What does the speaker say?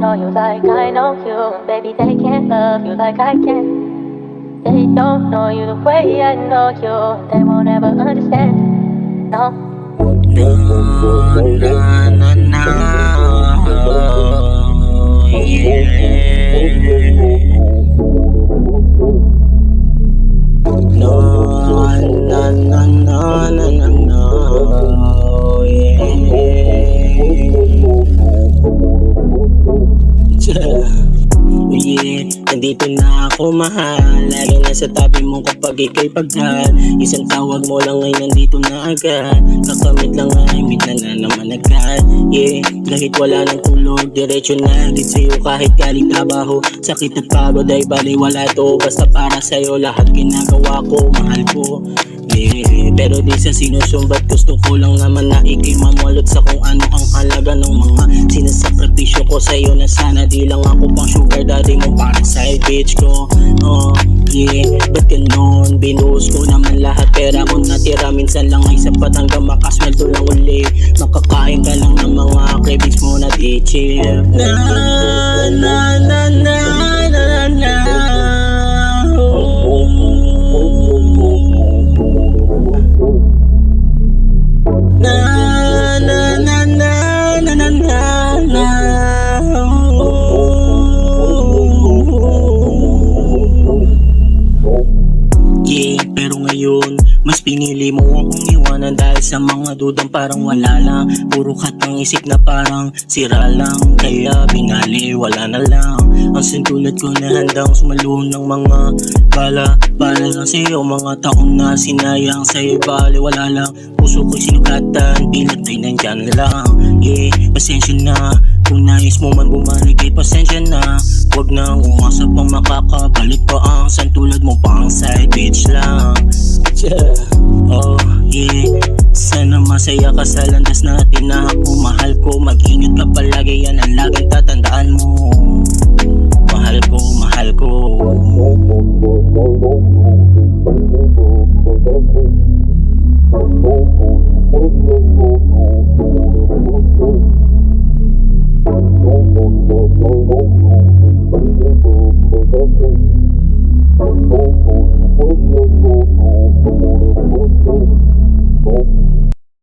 know you like I know you. Baby, they can't love you like I can. They don't know you the way I know you. They won't ever understand. No. Na na na na, yeah. No na na na na na na, yeah. Yeah, nandito na ako mahal. Lagi nasa tabi mo kapag ika'y pagdal. Isang tawag mo lang ay nandito na agad. Kakamit lang ay meet na naman agad. Yeah, kahit wala ng tulog, diretso na agad sa'yo. Kahit galing trabaho, sakit at pagod ay bali wala to. Basta para sa'yo lahat ginagawa ko, mahal ko. Yeah, pero di sa sinusumbat, gusto ko lang naman na ikay mamulot sa kung ano ang halaga ng mga sinasakripisyo ko sa'yo. Na sana di lang ako pang sugar daddy mo, parang side bitch ko. Oh, yeah, ba't ganon? Binuhos ko naman lahat, pera ko natira. Minsan lang ay sapat hanggang makasweldo lang uli. Makakain ka lang ng mga cravings mo na di-chill. Na na na na na na. Yeah, pero ngayon mas pinili mo akong iwanan dahil sa mga dudang parang wala lang. Puro katang isip na parang sira lang, kaya binali wala na lang. Ang sintulad ko na handang sumalo ng mga bala lang sa'yo. Mga taong na sinayang sa'yo, bali wala lang. Puso ko'y sinukatan, pilat ay nandyan lang. Yeah, pasensya na kung nais mo man bumalik ay pasensya na. Huwag nang umasa pang makakabalik pa ang santulad mo pang side bitch lang. Yeah. Oh yeah, sana masaya ka sa landas natin na ako. Mahal ko, mag-ingat ka palagi, yan ang laging tatandaan mo. Mahal ko, mahal ko. Oh,